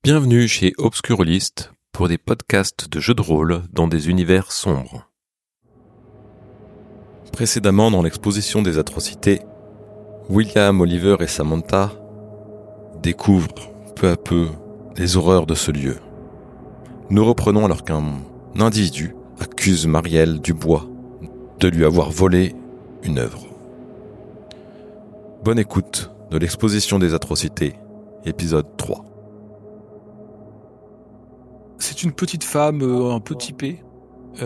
Bienvenue chez Obscurlist pour des podcasts de jeux de rôle dans des univers sombres. Précédemment dans l'exposition des atrocités, William, Oliver et Samantha découvrent peu à peu les horreurs de ce lieu. Nous reprenons alors qu'un individu accuse Marielle Dubois de lui avoir volé une œuvre. Bonne écoute de l'exposition des atrocités, épisode 3. C'est une petite femme un peu typée. Et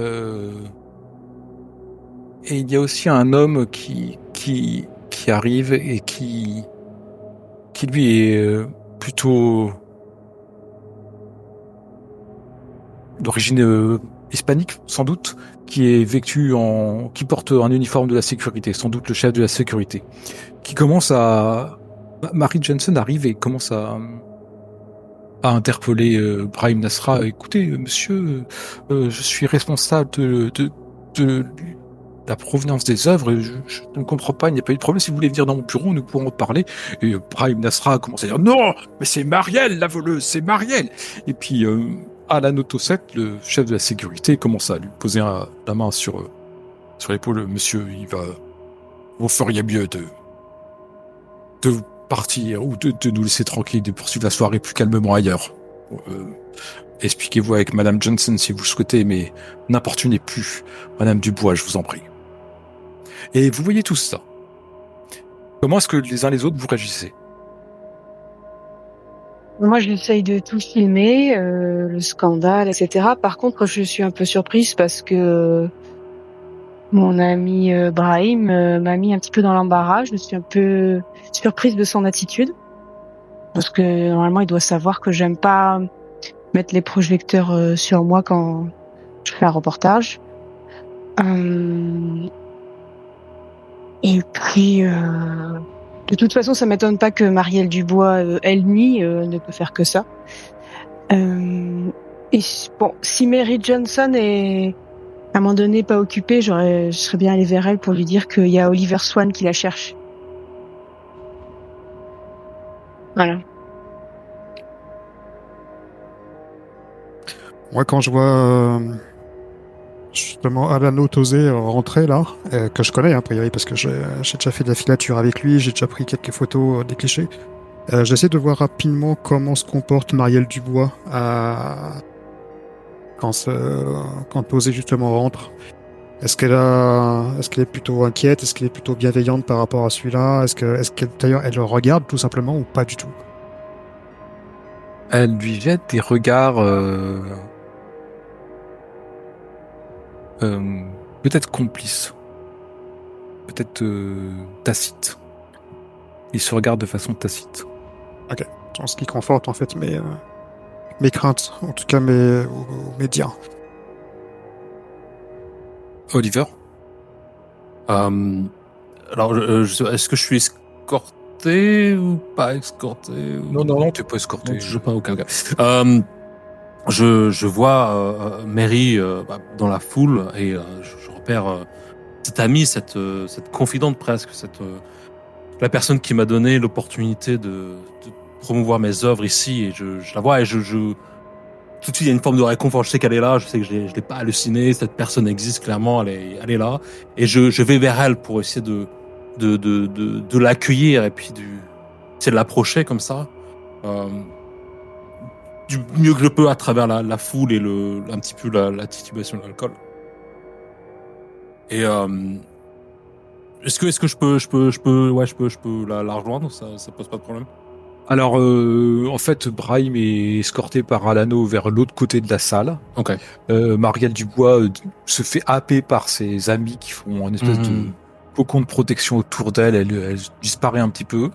il y a aussi un homme qui arrive et qui lui est plutôt d'origine hispanique, sans doute, qui porte un uniforme de la sécurité, sans doute le chef de la sécurité, qui commence à... Mary Johnson arrive et commence à interpeller Brahim Nasra. Écoutez, monsieur, je suis responsable de la provenance des œuvres et je ne comprends pas, il n'y a pas eu de problème. Si vous voulez venir dans mon bureau, nous pourrons en parler. Et Brahim Nasra commence à dire non, mais c'est Marielle la voleuse, c'est Marielle. Et puis Alan Otosset, le chef de la sécurité, commence à lui poser la main sur l'épaule. Monsieur, vous feriez mieux de partir ou de nous laisser tranquille, de poursuivre la soirée plus calmement ailleurs. Expliquez-vous avec Madame Johnson si vous souhaitez, mais n'importunez plus Madame Dubois, je vous en prie. Et vous voyez tout ça. Comment est-ce que les uns les autres vous réagissez ? Moi, j'essaye de tout filmer, le scandale, etc. Par contre, je suis un peu surprise parce que mon ami Brahim m'a mis un petit peu dans l'embarras. Je suis un peu surprise de son attitude. Parce que normalement, il doit savoir que j'aime pas mettre les projecteurs sur moi quand je fais un reportage. Et puis, de toute façon, ça m'étonne pas que Marielle Dubois, elle nie, ne peut faire que ça. Et bon, si Mary Johnson est à un moment donné pas occupée, je serais bien allée vers elle pour lui dire qu'il y a Oliver Swan qui la cherche. Voilà. Moi, quand je vois justement Alano Tosé rentrer là, que je connais a priori parce que j'ai déjà fait de la filature avec lui, j'ai déjà pris quelques photos des clichés. J'essaie de voir rapidement comment se comporte Marielle Dubois quand Tosé justement rentre. Est-ce qu'elle est plutôt inquiète? Est-ce qu'elle est plutôt bienveillante par rapport à celui-là? Est-ce qu'elle d'ailleurs elle le regarde tout simplement ou pas du tout? Elle lui jette des regards peut-être complices, peut-être tacites. Ils se regardent de façon tacite. Ok, ce qui conforte en fait mes craintes, en tout cas mes dires. Oliver ? Alors, est-ce que je suis escorté ou pas escorté ou... Non, t'es pas escorté. Non, je pas aucun cas. Je vois Mary dans la foule et je repère cette amie, cette confidente presque, la personne qui m'a donné l'opportunité de promouvoir mes œuvres ici, et je la vois et tout de suite il y a une forme de réconfort. Je sais qu'elle est là, je sais que je l'ai pas halluciné, cette personne existe clairement, elle est là, et je vais vers elle pour essayer de l'accueillir et puis essayer de l'approcher comme ça. Du mieux que je peux à travers la foule et un petit peu la titubation de l'alcool. Et est-ce que je peux la rejoindre, ça pose pas de problème. Alors, en fait, Brahim est escorté par Alano vers l'autre côté de la salle. Ok. Marielle Dubois se fait happer par ses amis qui font une espèce de cocon de protection autour d'elle. Elle disparaît un petit peu.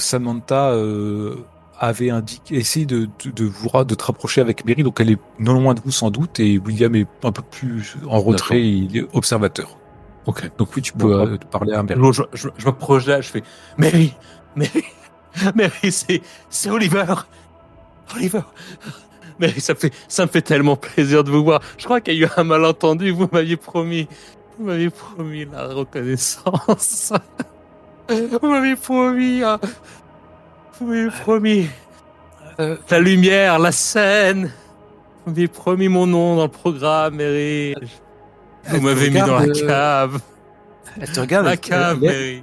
Samantha avait essayé de te rapprocher avec Mary, donc elle est non loin de vous sans doute, et William est un peu plus en retrait, il est observateur. Ok. Donc oui, tu peux parler à Mary. Je me projette, je fais Mary, c'est Oliver. Mary, ça me fait tellement plaisir de vous voir. Je crois qu'il y a eu un malentendu. Vous m'aviez promis la reconnaissance. Vous m'aviez promis. La lumière, la scène. Vous m'avez promis mon nom dans le programme, Mary. Vous m'avez mis dans la cave. Elle te regarde. La cave, Mary.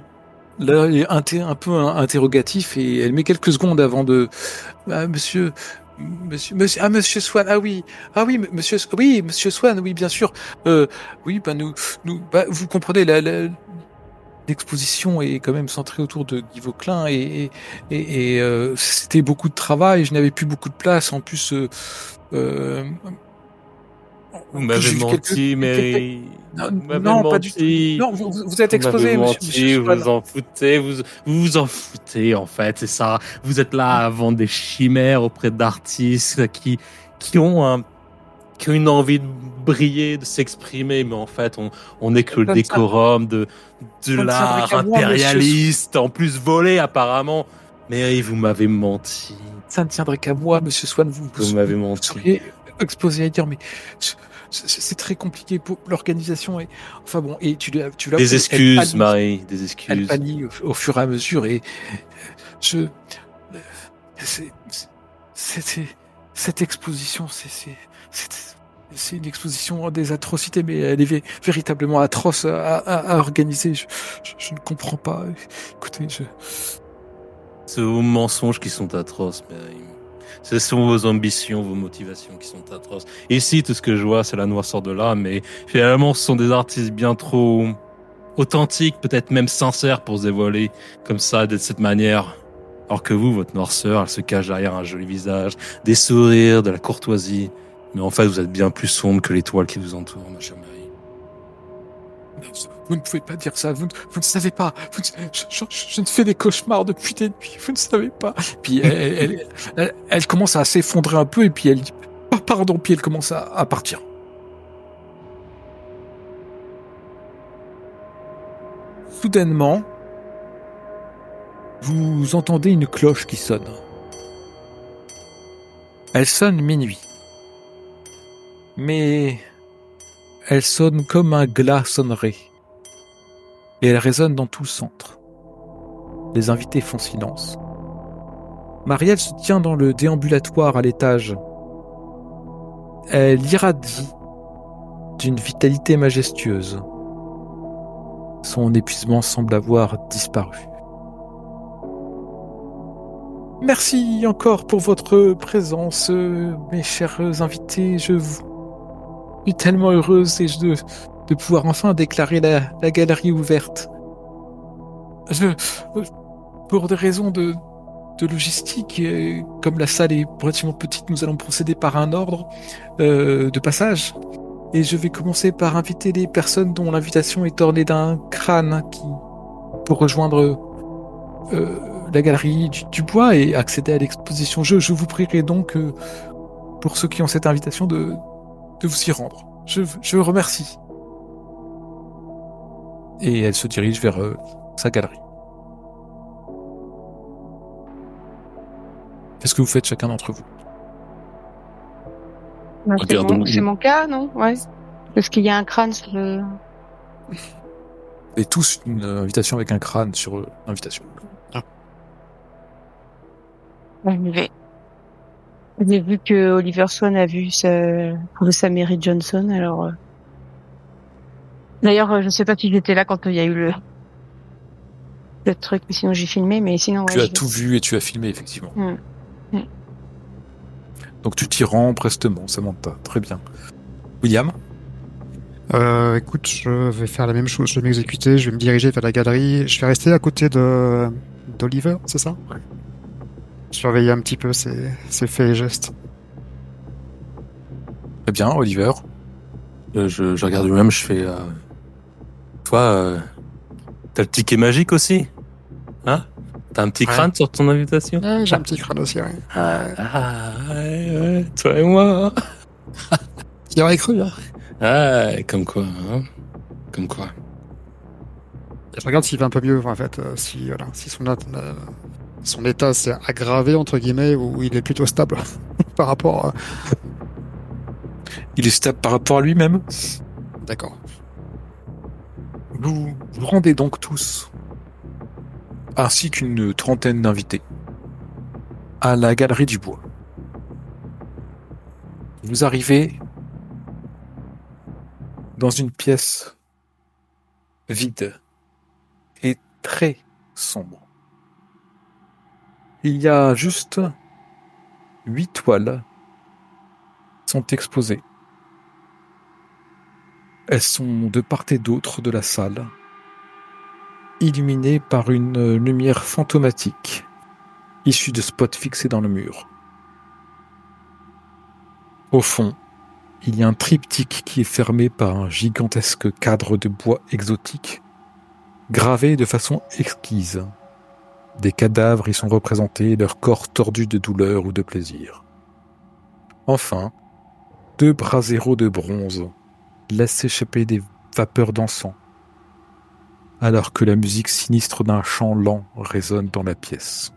Là, il est un peu interrogatif et elle met quelques secondes avant de. Monsieur Swan, monsieur Swan, oui, bien sûr. Oui, vous comprenez, l'exposition est quand même centrée autour de Guy Vauquelin et c'était beaucoup de travail. Je n'avais plus beaucoup de place. En plus, vous m'avez menti, Mary. Non, pas du tout. Non, vous êtes exposé, monsieur Swan. Vous en foutez, vous vous en foutez, en fait, c'est ça. Vous êtes là à vendre des chimères auprès d'artistes qui ont une envie de briller, de s'exprimer, mais en fait, on n'est que le décorum de l'art impérialiste, en plus volé, apparemment. Mais vous m'avez menti. Ça ne tiendrait qu'à moi, monsieur Swan. Vous m'avez menti. Vous seriez exposé à dire, mais c'est très compliqué pour l'organisation. Et enfin bon, et tu l'as. Des excuses, Marie, des excuses. Elle panie au fur et à mesure, et cette exposition, c'est une exposition des atrocités, mais elle est véritablement atroce à organiser. Je ne comprends pas. Écoutez, C'est vos mensonges qui sont atroces, Mary. Ce sont vos ambitions, vos motivations qui sont atroces. Ici, tout ce que je vois, c'est la noirceur de l'âme, mais finalement, ce sont des artistes bien trop authentiques, peut-être même sincères pour se dévoiler comme ça, de cette manière. Alors que vous, votre noirceur, elle se cache derrière un joli visage, des sourires, de la courtoisie. Mais en fait, vous êtes bien plus sombre que l'étoile qui vous entoure, ma chère Mary. Vous ne pouvez pas dire ça, vous ne savez pas. Je ne fais des cauchemars depuis des nuits, vous ne savez pas. Puis elle commence à s'effondrer un peu et puis elle dit pardon, puis elle commence à partir. Soudainement, vous entendez une cloche qui sonne. Elle sonne minuit. Mais elle sonne comme un glas sonnerait. Et elle résonne dans tout le centre. Les invités font silence. Marielle se tient dans le déambulatoire à l'étage. Elle irradie d'une vitalité majestueuse. Son épuisement semble avoir disparu. Merci encore pour votre présence, mes chers invités. Je suis tellement heureuse de pouvoir enfin déclarer la galerie ouverte. Pour des raisons de logistique, comme la salle est relativement petite, nous allons procéder par un ordre de passage. Et je vais commencer par inviter les personnes dont l'invitation est ornée d'un crâne pour rejoindre la galerie du bois et accéder à l'exposition. Je vous prierai donc, pour ceux qui ont cette invitation, de vous y rendre. Je vous remercie. Et elle se dirige vers sa galerie. Qu'est-ce que vous faites chacun d'entre vous? C'est mon cas, non? Ouais. Parce qu'il y a un crâne sur le... Et tous une invitation avec un crâne sur l'invitation. J'ai vu que Oliver Swan a vu sa Mary Johnson, alors... D'ailleurs, je sais pas si j'étais là quand il y a eu le truc, mais sinon j'ai filmé, mais sinon... Tu as tout vu et tu as filmé, effectivement. Donc tu t'y rends prestement, Samantha. Très bien. William? Écoute, je vais faire la même chose. Je vais m'exécuter, je vais me diriger vers la galerie. Je vais rester à côté d'Oliver, c'est ça? Ouais. Surveiller un petit peu ses faits et gestes. Très bien, Oliver. Je regarde lui-même, je fais... Toi, t'as le ticket magique aussi? Hein? T'as un petit crâne sur ton invitation? J'ai un petit crâne aussi, ouais. Ouais, toi et moi. Qui aurait cru, hein? Ah, comme quoi, hein? Comme quoi. Je regarde s'il va un peu mieux, en fait, si son état s'est aggravé, entre guillemets, ou il est plutôt stable par rapport à... Il est stable par rapport à lui-même. D'accord. Vous vous rendez donc tous, ainsi qu'une trentaine d'invités, à la galerie du bois. Vous arrivez dans une pièce vide et très sombre. Il y a juste 8 toiles qui sont exposées. Elles sont de part et d'autre de la salle, illuminées par une lumière fantomatique, issue de spots fixés dans le mur. Au fond, il y a un triptyque qui est fermé par un gigantesque cadre de bois exotique, gravé de façon exquise. Des cadavres y sont représentés, leurs corps tordus de douleur ou de plaisir. Enfin, 2 braseros de bronze laissent s'échapper des vapeurs d'encens, alors que la musique sinistre d'un chant lent résonne dans la pièce.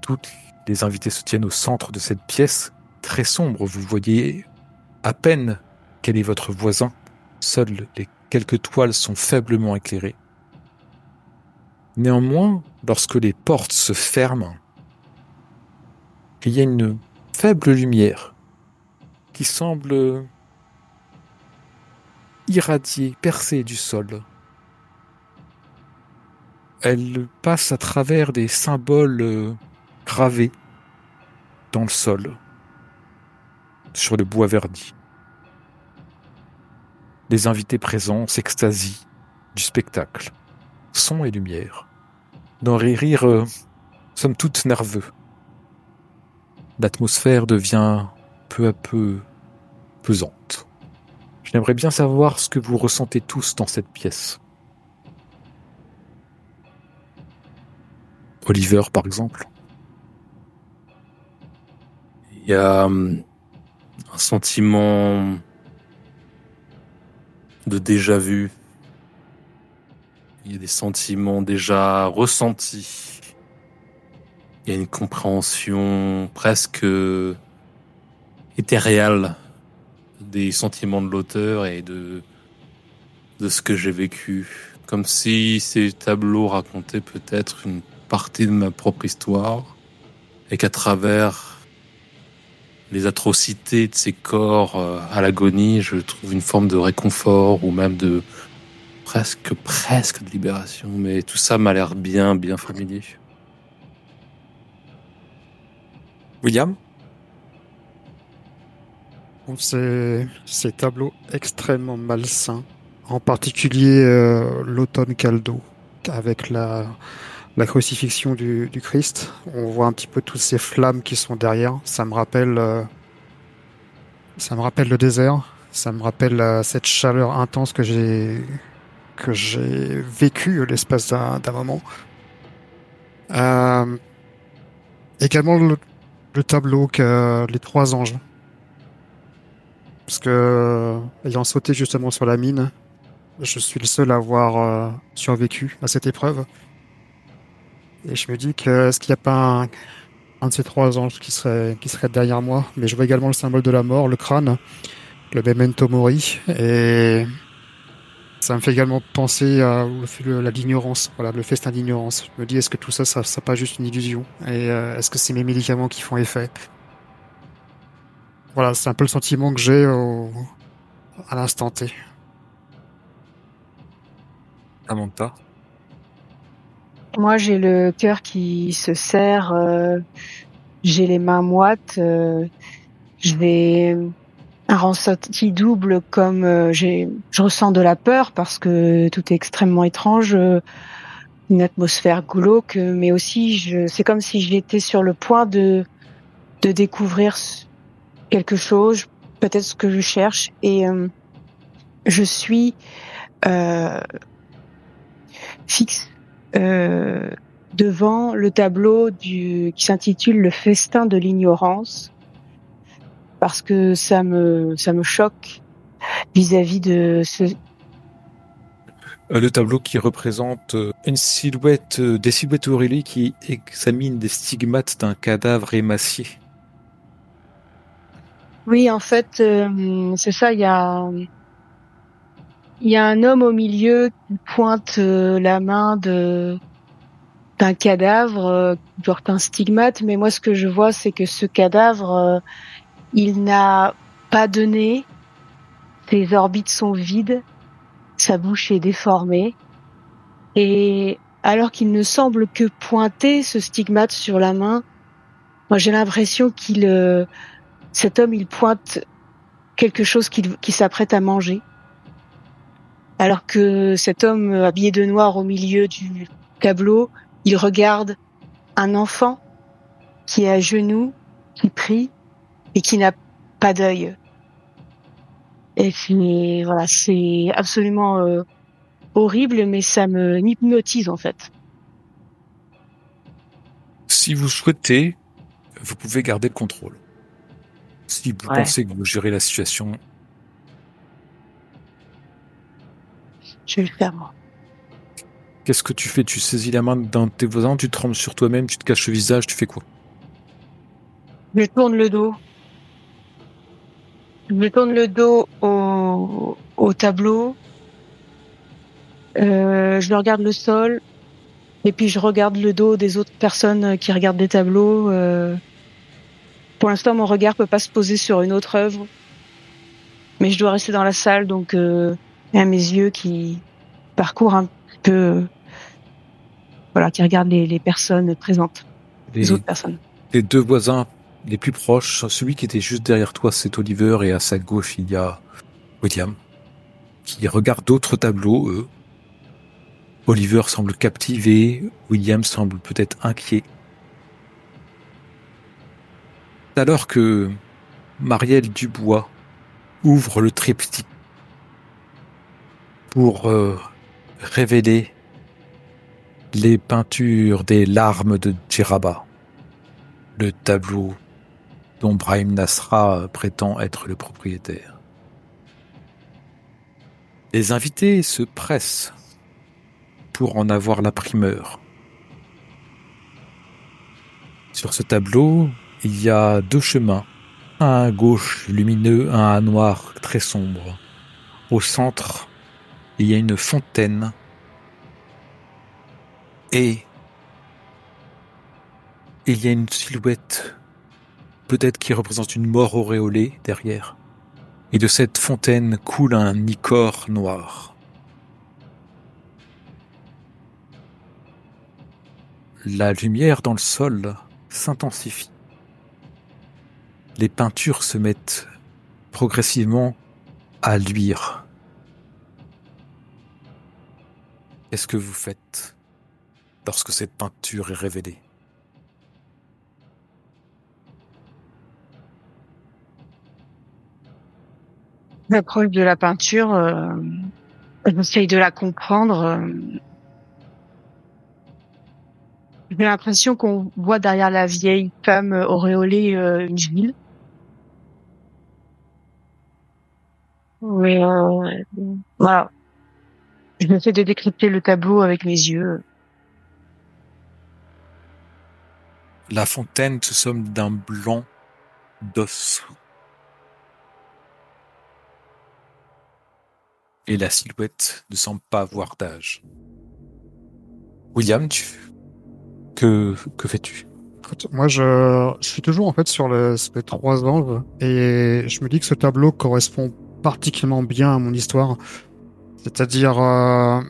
Toutes les invités se tiennent au centre de cette pièce, très sombre. Vous voyez à peine quel est votre voisin. Seules les quelques toiles sont faiblement éclairées. Néanmoins, lorsque les portes se ferment, il y a une faible lumière qui semble irradier, percer du sol. Elle passe à travers des symboles gravés dans le sol, sur le bois verdi. Les invités présents s'extasient du spectacle, son et lumière. Dans les rires, somme toute nerveux. L'atmosphère devient peu à peu pesante. J'aimerais bien savoir ce que vous ressentez tous dans cette pièce. Oliver, par exemple. Il y a un sentiment de déjà-vu. Il y a des sentiments déjà ressentis. Il y a une compréhension presque éthéréale des sentiments de l'auteur et de ce que j'ai vécu. Comme si ces tableaux racontaient peut-être une partie de ma propre histoire et qu'à travers les atrocités de ces corps à l'agonie, je trouve une forme de réconfort ou même de presque de libération. Mais tout ça m'a l'air bien familier. William ? Ces tableaux extrêmement malsains, en particulier l'automne Caldo, avec la crucifixion du Christ. On voit un petit peu toutes ces flammes qui sont derrière. Ça me rappelle le désert. Ça me rappelle cette chaleur intense que j'ai vécue l'espace d'un moment. Également le tableau que les 3 anges. Parce que, ayant sauté justement sur la mine, je suis le seul à avoir survécu à cette épreuve. Et je me dis que est-ce qu'il n'y a pas un de ces 3 anges qui serait derrière moi? Mais je vois également le symbole de la mort, le crâne, le memento mori. Et ça me fait également penser à l'ignorance, voilà, le festin d'ignorance. Je me dis, est-ce que tout ça, ça pas juste une illusion? Et est-ce que c'est mes médicaments qui font effet? Voilà, c'est un peu le sentiment que j'ai à l'instant T. Samantha ? Moi, j'ai le cœur qui se serre, j'ai les mains moites, j'ai un ressenti double comme je ressens de la peur parce que tout est extrêmement étrange, une atmosphère glauque, mais aussi c'est comme si j'étais sur le point de découvrir quelque chose, peut-être ce que je cherche, et je suis fixe devant le tableau qui s'intitule Le festin de l'ignorance, parce que ça me choque vis-à-vis de Le tableau qui représente une silhouette, des silhouettes Aurélie qui examinent des stigmates d'un cadavre émacié. Oui, en fait, c'est ça. Il y a un homme au milieu qui pointe la main d'un cadavre qui porte un stigmate, mais moi ce que je vois c'est que ce cadavre il n'a pas de nez, ses orbites sont vides, sa bouche est déformée et alors qu'il ne semble que pointer ce stigmate sur la main, moi j'ai l'impression cet homme il pointe quelque chose qu'il s'apprête à manger. Alors que cet homme habillé de noir au milieu du tableau, il regarde un enfant qui est à genoux, qui prie et qui n'a pas d'œil. Et puis voilà, c'est absolument horrible, mais ça me hypnotise en fait. Si vous souhaitez, vous pouvez garder le contrôle. Si vous pensez que vous gérez la situation, je vais le faire moi. Qu'est-ce que tu fais? Tu saisis la main d'un de tes voisins, tu te trembles sur toi-même, tu te caches le visage, tu fais quoi? Je tourne le dos. Je tourne le dos au tableau. Je regarde le sol. Et puis je regarde le dos des autres personnes qui regardent des tableaux. Pour l'instant, mon regard peut pas se poser sur une autre œuvre. Mais je dois rester dans la salle, donc il y a mes yeux qui parcourent un peu... Voilà, qui regardent les personnes présentes. Les autres personnes. Les deux voisins les plus proches, celui qui était juste derrière toi, c'est Oliver, et à sa gauche, il y a William, qui regarde d'autres tableaux, eux. Oliver semble captivé, William semble peut-être inquiet. Alors que Marielle Dubois ouvre le triptyque pour révéler les peintures des larmes de Djeraba, le tableau dont Brahim Nasra prétend être le propriétaire. Les invités se pressent pour en avoir la primeur. Sur ce tableau, il y a deux chemins, un à gauche lumineux, un à noir très sombre. Au centre, il y a une fontaine et il y a une silhouette, peut-être qui représente une mort auréolée derrière. Et de cette fontaine coule un ichor noir. La lumière dans le sol s'intensifie. Les peintures se mettent progressivement à luire. Qu'est-ce que vous faites lorsque cette peinture est révélée? J'approche de la peinture, j'essaye de la comprendre. J'ai l'impression qu'on voit derrière la vieille femme auréolée une ville. Mais voilà. J'essaie de décrypter le tableau avec mes yeux. La fontaine se somme d'un blanc d'os. Et la silhouette ne semble pas avoir d'âge. William, que fais-tu? Moi, je suis toujours en fait sur les trois anges et je me dis que ce tableau correspond particulièrement bien à mon histoire. C'est-à-dire, on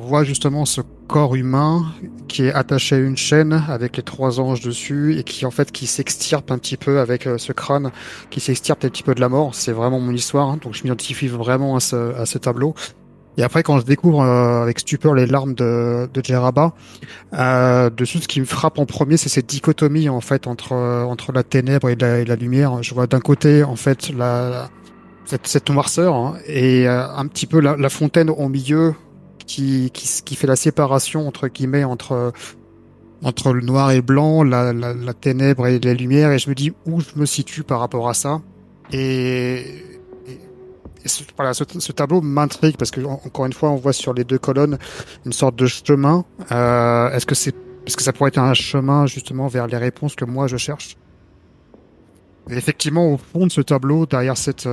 voit justement ce corps humain qui est attaché à une chaîne avec les trois anges dessus et qui en fait qui s'extirpe un petit peu avec ce crâne qui s'extirpe un petit peu de la mort. C'est vraiment mon histoire, hein, donc je m'identifie vraiment à ce tableau. Et après, quand je découvre avec stupeur les larmes de Djeraba, dessus, ce qui me frappe en premier, c'est cette dichotomie en fait entre la ténèbre et la lumière. Je vois d'un côté en fait cette noirceur, hein, et un petit peu la fontaine au milieu qui fait la séparation entre guillemets entre le noir et le blanc, la ténèbre et la lumière. Et je me dis où je me situe par rapport à ça. Voilà, ce tableau m'intrigue parce que encore une fois, on voit sur les deux colonnes une sorte de chemin. Est-ce que ça pourrait être un chemin justement vers les réponses que moi je cherche? Et effectivement, au fond de ce tableau, derrière cette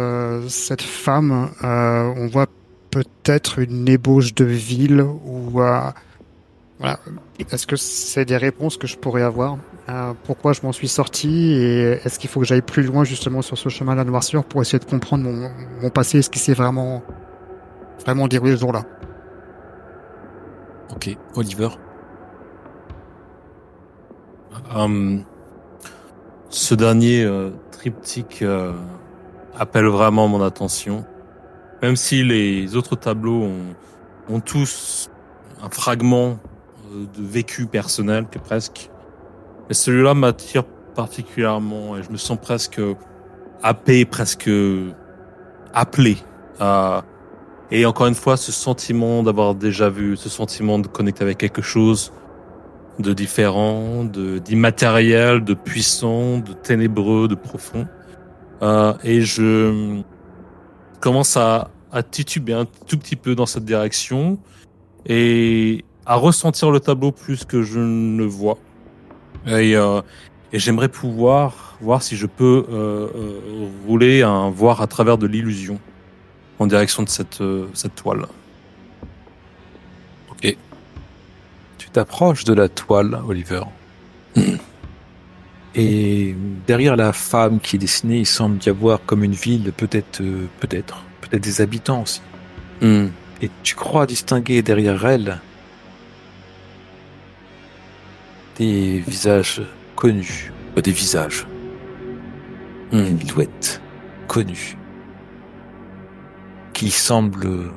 femme, on voit peut-être une ébauche de ville ou Voilà. Est-ce que c'est des réponses que je pourrais avoir? Pourquoi je m'en suis sorti et est-ce qu'il faut que j'aille plus loin justement sur ce chemin de la noirceur pour essayer de comprendre mon passé et ce qui s'est vraiment déroulé ce jour-là? Ok, Oliver. Ce dernier triptyque appelle vraiment mon attention. Même si les autres tableaux ont tous un fragment de vécu personnel, que presque. Mais celui-là m'attire particulièrement et je me sens presque happé, presque appelé. Et encore une fois, ce sentiment d'avoir déjà vu, ce sentiment de connecter avec quelque chose de différent, d'immatériel, de puissant, de ténébreux, de profond. Et je commence à tituber un tout petit peu dans cette direction et à ressentir le tableau plus que je ne le vois. Et j'aimerais pouvoir voir si je peux rouler un voir à travers de l'illusion en direction de cette toile. Ok. Tu t'approches de la toile, Oliver. Et derrière la femme qui est dessinée, il semble y avoir comme une ville, peut-être des habitants aussi. Et tu crois distinguer derrière elle des visages connus, des visages, une silhouette connue, qui semblent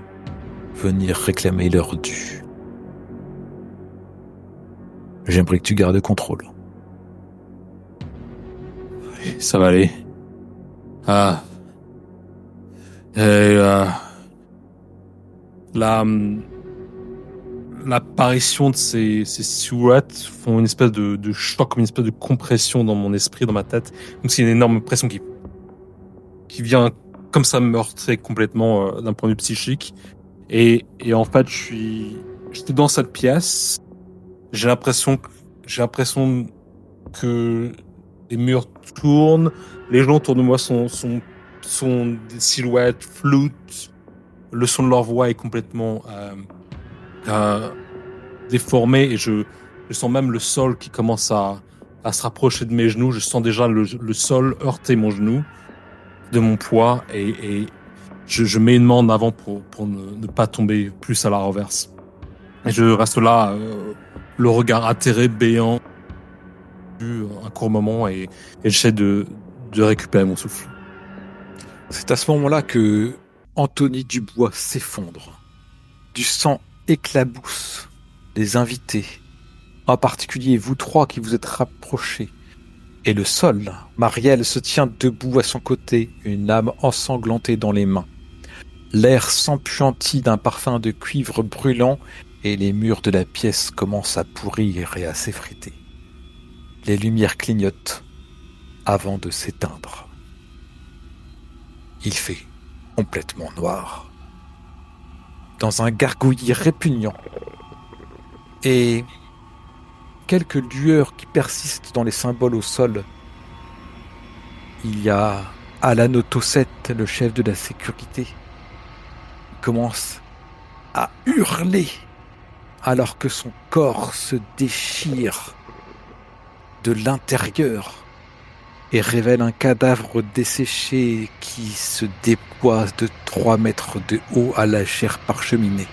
venir réclamer leur dû. J'aimerais que tu gardes le contrôle. Ça va aller. L'apparition de ces silhouettes font une espèce de choc, une espèce de compression dans mon esprit, dans ma tête. Donc c'est une énorme pression qui vient comme ça me meurtrer complètement d'un point de vue psychique. Et en fait, j'étais dans cette pièce. J'ai l'impression que les murs tournent, les gens autour de moi sont des silhouettes floutes, le son de leur voix est complètement déformé et je sens même le sol qui commence à se rapprocher de mes genoux. Je sens déjà le sol heurter mon genou de mon poids et je mets une main en avant pour ne pas tomber plus à la renverse. Et je reste là, le regard atterré, béant, un court moment et j'essaie de récupérer mon souffle. C'est à ce moment-là que Anthony Dubois s'effondre. Du sang éclabousse les invités, en particulier vous trois qui vous êtes rapprochés. Et le sol, Marielle se tient debout à son côté, une lame ensanglantée dans les mains. L'air s'empuantit d'un parfum de cuivre brûlant et les murs de la pièce commencent à pourrir et à s'effriter. Les lumières clignotent avant de s'éteindre. Il fait complètement noir. Dans un gargouillis répugnant. Et quelques lueurs qui persistent dans les symboles au sol. Il y a Alan Otosset, le chef de la sécurité. Il commence à hurler alors que son corps se déchire de l'intérieur et révèle un cadavre desséché qui se déploie de 3 mètres de haut à la chair parcheminée.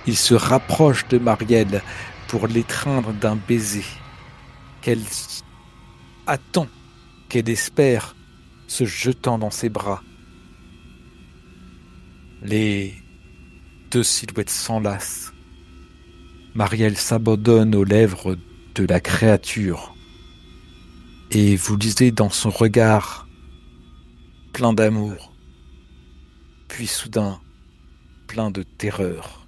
Il se rapproche de Marielle pour l'étreindre d'un baiser qu'elle attend, qu'elle espère, se jetant dans ses bras. Les 2 silhouettes s'enlacent. Marielle s'abandonne aux lèvres de la créature. Et vous lisez dans son regard plein d'amour, puis soudain plein de terreur.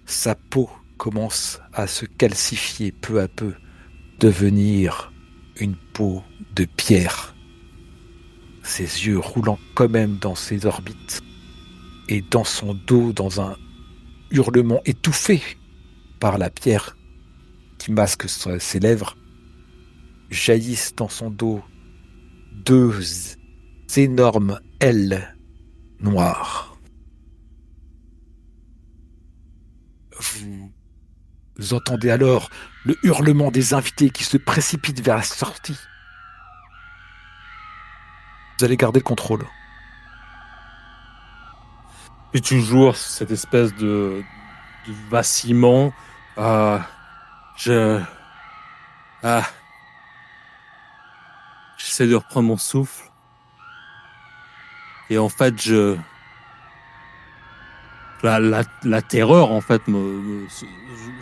Sa peau commence à se calcifier peu à peu, devenir une peau de pierre. Ses yeux roulant quand même dans ses orbites, et dans son dos, dans un hurlement étouffé par la pierre qui masque ses lèvres, jaillissent dans son dos 2 énormes ailes noires. Vous Vous entendez alors le hurlement des invités qui se précipitent vers la sortie. Vous allez garder le contrôle. Et toujours cette espèce de vacillement. J'essaie de reprendre mon souffle. Et en fait, la terreur, en fait,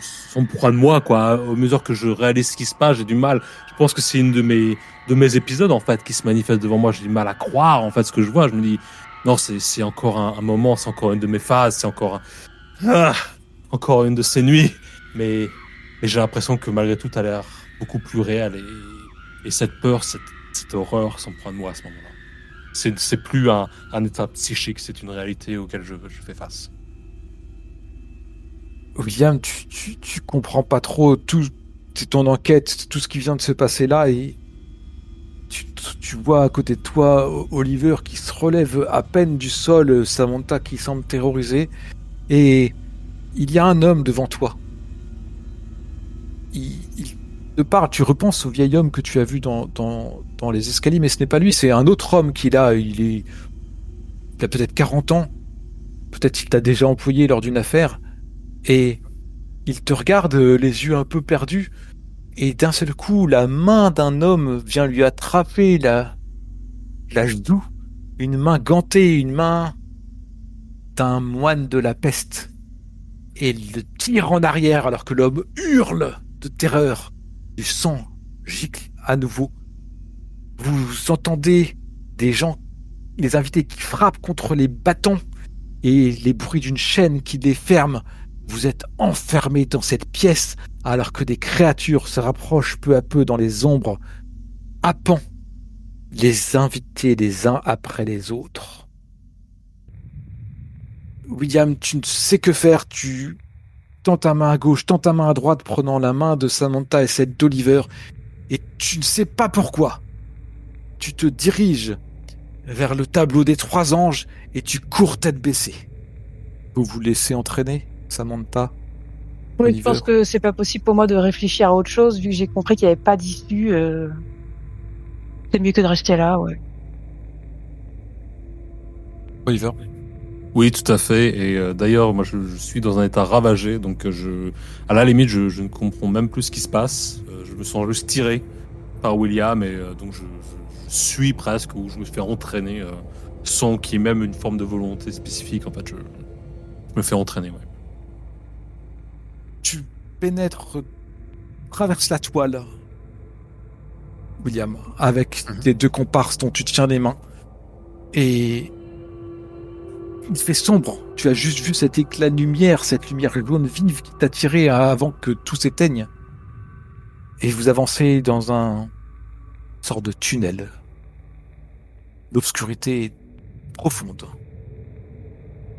s'en prend de moi, quoi. Au mesure que je réalise ce qui se passe, j'ai du mal. Je pense que c'est une de mes épisodes, en fait, qui se manifeste devant moi. J'ai du mal à croire, en fait, ce que je vois. Je me dis, non, c'est encore un moment, c'est encore une de mes phases, c'est encore encore une de ces nuits. Mais j'ai l'impression que malgré tout, ça a l'air beaucoup plus réel. Et cette peur, cette horreur s'en prend de moi à ce moment-là. C'est plus un état psychique, c'est une réalité auquel je fais face. William, tu comprends pas trop tout, c'est ton enquête, tout ce qui vient de se passer là, et tu vois à côté de toi Oliver qui se relève à peine du sol, Samantha qui semble terrorisée, et il y a un homme devant toi. Il te parle, tu repenses au vieil homme que tu as vu dans les escaliers, mais ce n'est pas lui, c'est un autre homme qui là, il a peut-être 40 ans, peut-être qu'il t'a déjà employé lors d'une affaire, et il te regarde les yeux un peu perdus, et d'un seul coup, la main d'un homme vient lui attraper la joue, une main gantée, une main d'un moine de la peste, et il le tire en arrière alors que l'homme hurle de terreur. Du sang gicle à nouveau. Vous entendez des gens, les invités qui frappent contre les bâtons et les bruits d'une chaîne qui les ferme. Vous êtes enfermés dans cette pièce alors que des créatures se rapprochent peu à peu dans les ombres, happant les invités les uns après les autres. William, tu ne sais que faire, tu tends ta main à gauche, tends ta main à droite, prenant la main de Samantha et celle d'Oliver, et tu ne sais pas pourquoi. Tu te diriges vers le tableau des 3 anges et tu cours tête baissée. Vous vous laissez entraîner, Samantha? Oui, Oliver. je pense que c'est pas possible pour moi de réfléchir à autre chose, vu que j'ai compris qu'il n'y avait pas d'issue. C'est mieux que de rester là, ouais. Oliver. Oui, tout à fait. Et d'ailleurs, moi, je suis dans un état ravagé, donc à la limite, je ne comprends même plus ce qui se passe. Je me sens juste tiré par William, et donc je suis presque, ou je me fais entraîner sans qu'il y ait même une forme de volonté spécifique. En fait, je me fais entraîner. Ouais. Tu pénètres, traverses la toile, William, avec les 2 comparses dont tu tiens les mains, et il fait sombre. Tu as juste vu cet éclat de lumière, cette lumière jaune vive qui t'a tiré avant que tout s'éteigne. Et vous avancez dans un sorte de tunnel. L'obscurité est profonde.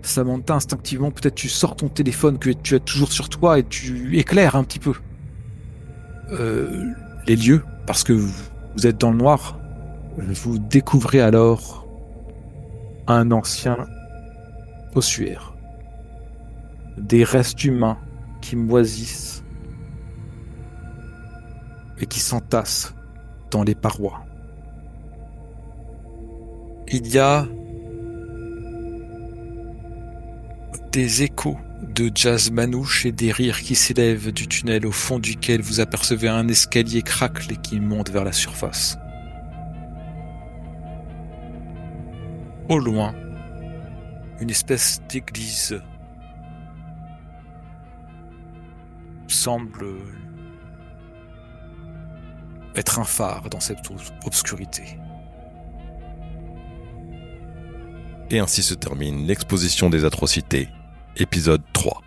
Samantha, instinctivement, peut-être tu sors ton téléphone que tu as toujours sur toi et tu éclaires un petit peu les lieux, parce que vous êtes dans le noir. Vous découvrez alors un ancien ossuaire. Des restes humains qui moisissent et qui s'entassent dans les parois. Il y a des échos de jazz manouche et des rires qui s'élèvent du tunnel au fond duquel vous apercevez un escalier craquelé qui monte vers la surface. Au loin, une espèce d'église semble être un phare dans cette obscurité. Et ainsi se termine l'exposition des atrocités, épisode 3.